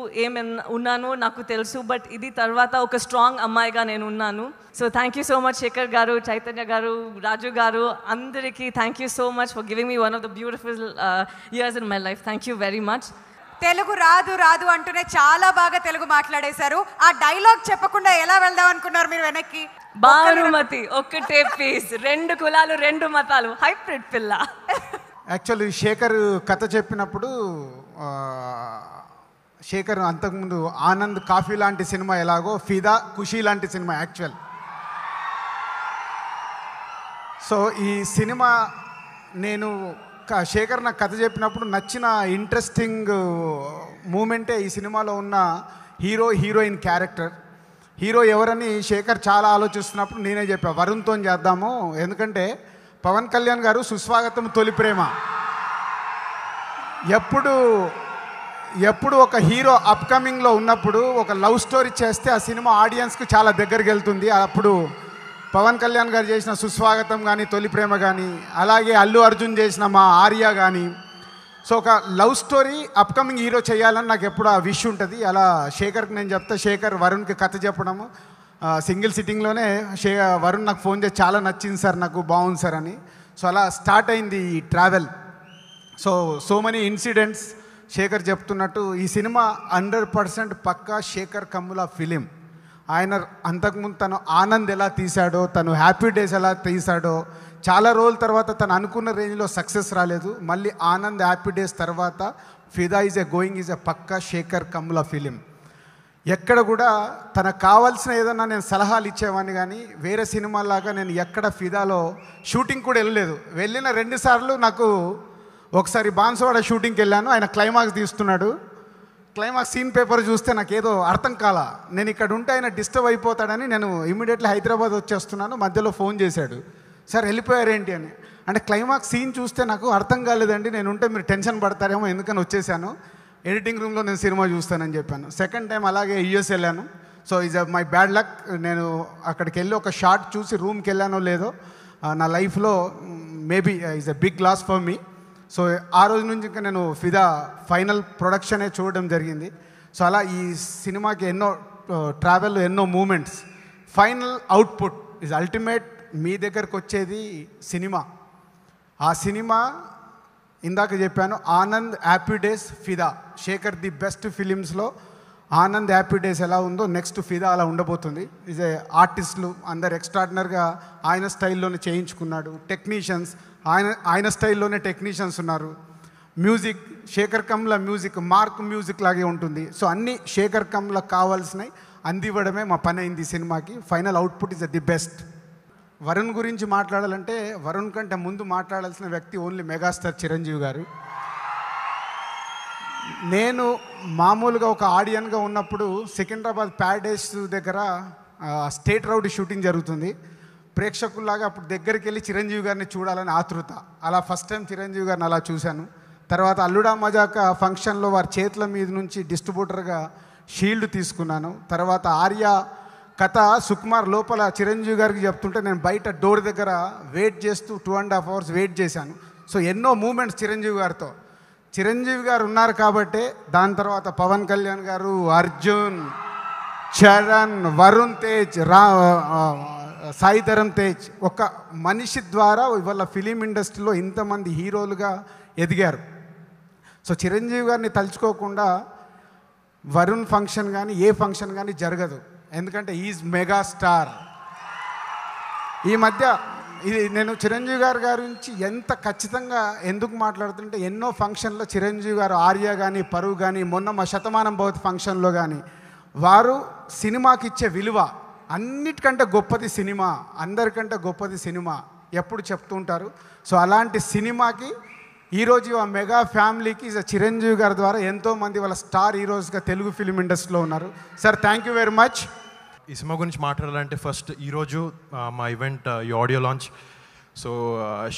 ఉన్నానో నాకు తెలుసు, బట్ ఇది తర్వాత ఒక స్ట్రాంగ్ అమ్మాయిగా నేను ఉన్నాను. So thank you so much Shekhar గారు, చైతన్య గారు, రాజు గారు, అందరికీ thank you so much for giving me one of the beautiful years in my life. Thank you very much. Telugu రాదు అంటూనే చాలా బాగా తెలుగు మాట్లాడేశారు. ఆ డైలాగ్ చెప్పకుండా ఎలా వెళ్దాం అనుకున్నారు మీరు వెనక్కి? భానుమతి ఒక్కటే పీస్, 2 కులాలు 2 మతాలు, హైబ్రిడ్ పిల్ల. యాక్చువల్లీ శేఖర్ కథ చెప్పినప్పుడు, శేఖర్ అంతకుముందు ఆనంద్ కాఫీ లాంటి సినిమా ఎలాగో, ఫిదా ఖుషీ లాంటి సినిమా యాక్చువల్. సో ఈ సినిమా నేను శేఖర్ నాకు కథ చెప్పినప్పుడు నచ్చిన ఇంట్రెస్టింగ్ మూమెంటే ఈ సినిమాలో ఉన్న హీరోయిన్ క్యారెక్టర్. హీరో ఎవరని శేఖర్ చాలా ఆలోచిస్తున్నప్పుడు నేనే చెప్పా, వరుణ్తో చేద్దాము. ఎందుకంటే పవన్ కళ్యాణ్ గారు సుస్వాగతం తొలి ప్రేమ ఎప్పుడు ఒక హీరో అప్కమింగ్లో ఉన్నప్పుడు ఒక లవ్ స్టోరీ చేస్తే ఆ సినిమా ఆడియన్స్కి చాలా దగ్గరికి వెళ్తుంది. అప్పుడు పవన్ కళ్యాణ్ గారు చేసిన సుస్వాగతం కానీ తొలి ప్రేమ కానీ, అలాగే అల్లు అర్జున్ చేసిన మా ఆర్య కానీ, సో ఒక లవ్ స్టోరీ అప్కమింగ్ హీరో చేయాలని నాకు ఎప్పుడు ఆ విష్ ఉంటుంది. అలా శేఖర్కి నేను చెప్తా, శేఖర్ వరుణ్కి కథ చెప్పడము సింగిల్ సిట్టింగ్లోనే వరుణ్ నాకు ఫోన్ చేసి చాలా నచ్చింది సార్, నాకు బాగుంది సార్ అని. సో అలా స్టార్ట్ అయింది ఈ travel. So many incidents. Shekhar చెప్తున్నట్టు ఈ సినిమా 100% పక్కా శేఖర్ కమ్ముల ఫిలిం. ఆయన అంతకుముందు తను ఆనంద్ ఎలా తీశాడో, తను హ్యాపీ డేస్ ఎలా తీశాడో, చాలా రోజుల తర్వాత తను అనుకున్న రేంజ్లో సక్సెస్ రాలేదు. మళ్ళీ ఆనంద్ హ్యాపీ డేస్ తర్వాత ఫిదా ఈజ్ ఏ పక్కా శేఖర్ కమ్ముల ఫిలిం. ఎక్కడ కూడా తనకు కావాల్సిన ఏదన్నా నేను సలహాలు ఇచ్చేవాడిని, కానీ వేరే సినిమాలాగా నేను ఎక్కడ ఫిదాలో షూటింగ్ కూడా వెళ్ళలేదు. వెళ్ళిన 2 సార్లు నాకు, ఒకసారి బాన్సవాడ షూటింగ్కి వెళ్ళాను, ఆయన క్లైమాక్స్ తీస్తున్నాడు. క్లైమాక్స్ సీన్ పేపర్ చూస్తే నాకు ఏదో అర్థం కాల. నేను ఇక్కడ ఉంటే ఆయన డిస్టర్బ్ అయిపోతాడని నేను ఇమీడియట్లీ హైదరాబాద్ వచ్చేస్తున్నాను. మధ్యలో ఫోన్ చేశాడు, సార్ వెళ్ళిపోయారేంటి అని. అంటే క్లైమాక్స్ సీన్ చూస్తే నాకు అర్థం కాలేదండి, నేను ఉంటే మీరు టెన్షన్ పడతారేమో ఎందుకని వచ్చేసాను, ఎడిటింగ్ రూమ్లో నేను సినిమా చూస్తానని చెప్పాను. సెకండ్ టైం అలాగే యూఎస్ వెళ్ళాను. So is my bad luck. నేను అక్కడికి వెళ్ళి ఒక షార్ట్ చూసి రూమ్కి వెళ్ళానో లేదో, నా లైఫ్లో maybe is a big loss for me. So ఆ రోజు నుంచి ఇంకా నేను ఫిదా ఫైనల్ ప్రొడక్షనే చూడడం జరిగింది. సో అలా ఈ సినిమాకి ఎన్నో ట్రావెల్, ఎన్నో moments. Final output is ultimate. మీ దగ్గరకు వచ్చేది సినిమా. ఆ సినిమా ఇందాక చెప్పాను, Anand happy days Fidaa. Sekhar the best ఫిలిమ్స్లో ఆనంద్ హ్యాపీ డేస్ ఎలా ఉందో నెక్స్ట్ ఫిదా అలా ఉండబోతుంది. ఈజ్ ఏ ఆర్టిస్టులు అందరు ఎక్స్ట్రాడినరీగా ఆయన స్టైల్లోనే చేయించుకున్నాడు. టెక్నీషియన్స్ ఆయన స్టైల్లోనే టెక్నీషియన్స్ ఉన్నారు. Music Shekhar Kammula music mark music లాగే ఉంటుంది. సో అన్నీ శేఖర్ కమ్లకు కావాల్సినవి అందివ్వడమే మా పని అయింది ఈ సినిమాకి. Final output is the best. Varun గురించి మాట్లాడాలంటే వరుణ్ కంటే ముందు మాట్లాడాల్సిన వ్యక్తి ఓన్లీ మెగాస్టార్ చిరంజీవి గారు. నేను మామూలుగా ఒక ఆడియన్గా ఉన్నప్పుడు సికింద్రాబాద్ ప్యారడైస్ దగ్గర స్టేట్ రౌడీ షూటింగ్ జరుగుతుంది. ప్రేక్షకుల్లాగా అప్పుడు దగ్గరికి వెళ్ళి చిరంజీవి గారిని చూడాలని ఆతృత. అలా ఫస్ట్ టైం చిరంజీవి గారిని అలా చూశాను. తర్వాత అల్లుడా మజాక ఫంక్షన్లో వారి చేతుల మీద నుంచి డిస్ట్రిబ్యూటర్గా షీల్డ్ తీసుకున్నాను. తర్వాత ఆర్య కథ సుకుమార్ లోపల చిరంజీవి గారికి చెప్తుంటే నేను బయట డోర్ దగ్గర వెయిట్ చేస్తూ 2.5 hours వెయిట్ చేశాను. సో ఎన్నో మూమెంట్స్ చిరంజీవి గారితో. చిరంజీవి గారు ఉన్నారు కాబట్టే దాని తర్వాత పవన్ కళ్యాణ్ గారు, అర్జున్, చరణ్, వరుణ్ తేజ్, సాయి ధరమ్ తేజ్, ఒక మనిషి ద్వారా ఇవాళ ఫిలిం ఇండస్ట్రీలో ఇంతమంది హీరోలుగా ఎదిగారు. సో చిరంజీవి గారిని తలుచుకోకుండా వరుణ్ ఫంక్షన్ కానీ ఏ ఫంక్షన్ కానీ జరగదు. ఎందుకంటే ఈజ్ మెగా స్టార్. ఈ మధ్య ఇది నేను చిరంజీవి గారి గురించి ఎంత ఖచ్చితంగా ఎందుకు మాట్లాడుతుంటే, ఎన్నో ఫంక్షన్లో చిరంజీవి గారు, ఆర్య కానీ, పరువు కానీ, మొన్న మా శతమానం భవతి ఫంక్షన్లో కానీ వారు సినిమాకి ఇచ్చే విలువ అన్నిటికంటే గొప్పది సినిమా, అందరికంటే గొప్పది సినిమా ఎప్పుడు చెప్తూ ఉంటారు. సో అలాంటి సినిమాకి ఈరోజు ఆ మెగా ఫ్యామిలీకి చిరంజీవి గారి ద్వారా ఎంతోమంది వాళ్ళ స్టార్ హీరోస్గా తెలుగు ఫిలిం ఇండస్ట్రీలో ఉన్నారు. Sir thank you very much. ఈ సినిమా గురించి మాట్లాడాలంటే ఫస్ట్ ఈరోజు మా ఈవెంట్ ఈ ఆడియో లాంచ్. సో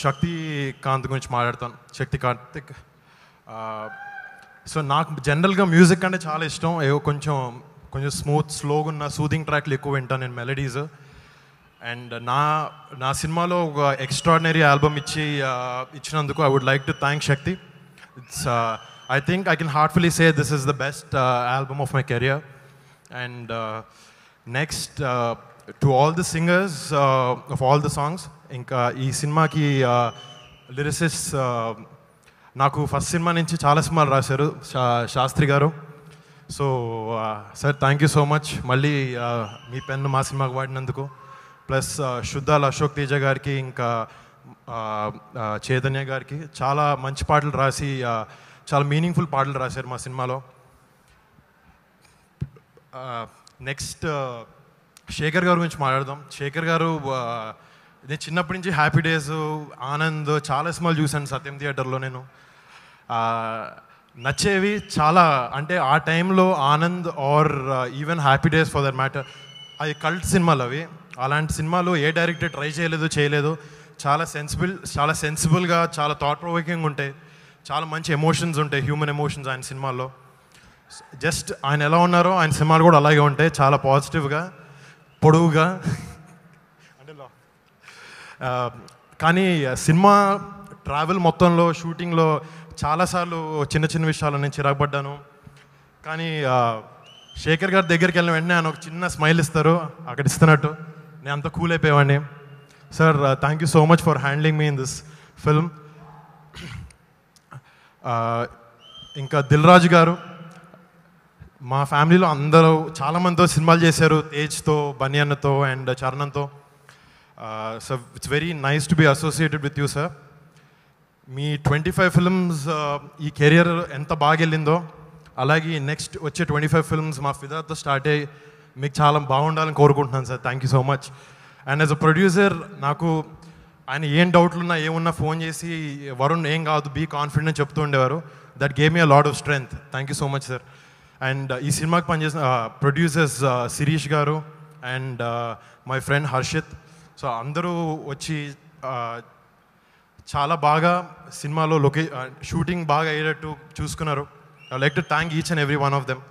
శక్తి కాంత్ గురించి మాట్లాడతాను. శక్తి కార్తిక్. సో నాకు జనరల్గా మ్యూజిక్ అంటే చాలా ఇష్టం. ఏవో కొంచెం స్మూత్ స్లోగా ఉన్న సూదింగ్ ట్రాక్లు ఎక్కువ వింటాను నేను, మెలడీస్. అండ్ నా సినిమాలో ఒక ఎక్స్ట్రాడినరీ ఆల్బమ్ ఇచ్చినందుకు I would like to thank Shakti. It's I think I can heartfully say this is the best album of my career. And next to all the singers of all the songs. ఇంకా ఈ సినిమాకి lyricist నాకు first cinema నుంచి చాలా సినిమాలు రాశారు శాస్త్రి గారు. So sir thank you so much. మళ్ళీ మీ పెన్ను మా సినిమాకి వాడినందుకు. ప్లస్ శుద్ధాల అశోక్ తేజ గారికి, ఇంకా చైతన్య గారికి చాలా మంచి పాటలు రాసి చాలా మీనింగ్ఫుల్ పాటలు రాశారు మా సినిమాలో. నెక్స్ట్ శేఖర్ గారి గురించి మాట్లాడదాం. శేఖర్ గారు నేను చిన్నప్పటి నుంచి హ్యాపీ డేస్, ఆనంద్ చాలా సినిమాలు చూశాను సత్యం థియేటర్లో. నేను నచ్చేవి చాలా, అంటే ఆ టైంలో Anand or even happy days for that matter, అవి కల్ట్ సినిమాలు అవి. అలాంటి సినిమాలు ఏ డైరెక్టర్ ట్రై చేయలేదు. చాలా సెన్సిబుల్గా, చాలా థాట్ ప్రొవోకింగ్ ఉంటాయి, చాలా మంచి ఎమోషన్స్ ఉంటాయి, హ్యూమన్ ఎమోషన్స్ ఆయన సినిమాల్లో. జస్ట్ ఆయన ఎలా ఉన్నారో ఆయన సినిమాలు కూడా అలాగే ఉంటాయి, చాలా పాజిటివ్గా, పొడవుగా. కానీ సినిమా ట్రావెల్ మొత్తంలో, షూటింగ్లో చాలాసార్లు చిన్న చిన్న విషయాలు నేను చిరాకుపడ్డాను. కానీ శేఖర్ గారి దగ్గరికి వెళ్ళిన వెంటనే ఆయన ఒక చిన్న స్మైల్ ఇస్తారు, అక్కడ ఇస్తున్నట్టు నేను అంత కూల్ అయిపోయేవాడిని. Sir, thank you so much for handling me in this film. ఇంకా దిల్ రాజు గారు మా ఫ్యామిలీలో అందరూ చాలామందితో సినిమాలు చేశారు, తేజ్తో, బనియన్తో అండ్ చరణంతో. So it's very nice to be associated with you sir. మీ 25 ఫిల్మ్స్ ఈ కెరియర్ ఎంత బాగా వెళ్ళిందో, అలాగే నెక్స్ట్ వచ్చే 25 ఫిల్మ్స్ మా ఫిదాతో స్టార్ట్ అయ్యి మీకు చాలా బాగుండాలని కోరుకుంటున్నాను sir. Thank you so much. And as a producer నాకు ఆయన ఏం డౌట్లు ఉన్నా ఏమున్నా ఫోన్ చేసి వరుణ్ ఏం కాదు, బీ కాన్ఫిడెంట్ అని చెప్తూ ఉండేవారు. That gave me a lot of strength. Thank you so much sir. And ఈ సినిమాకి పనిచేసిన ప్రొడ్యూసర్స్ శిరీష్ గారు and my friend Harshith, so అందరూ వచ్చి చాలా బాగా సినిమాలో షూటింగ్ బాగా అయ్యేటట్టు చూసుకున్నారు. I like to thank each and every one of them.